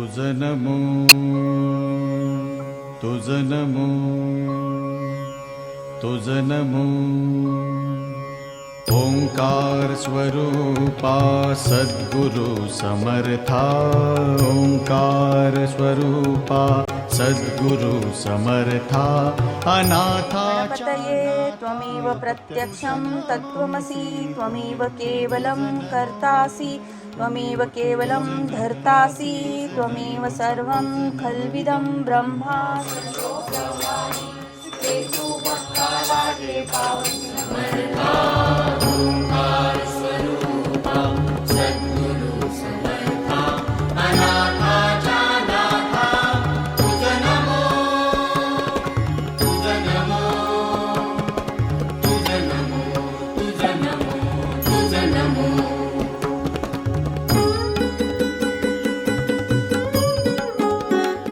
तुझ नमो तुझ नमो तुझ नमो ओंकार स्वरूपा सद्गुरु समर्था ओंकार स्वरूपा सद्गुरु समर्था अनाथाचा गणपतये त्वमेव प्रत्यक्षं तत्त्वमसि त्वमेव केवलं कर्तासि त्वमेव केवलं धर्तासि त्वमेव सर्वं खल्विदं ब्रह्मासि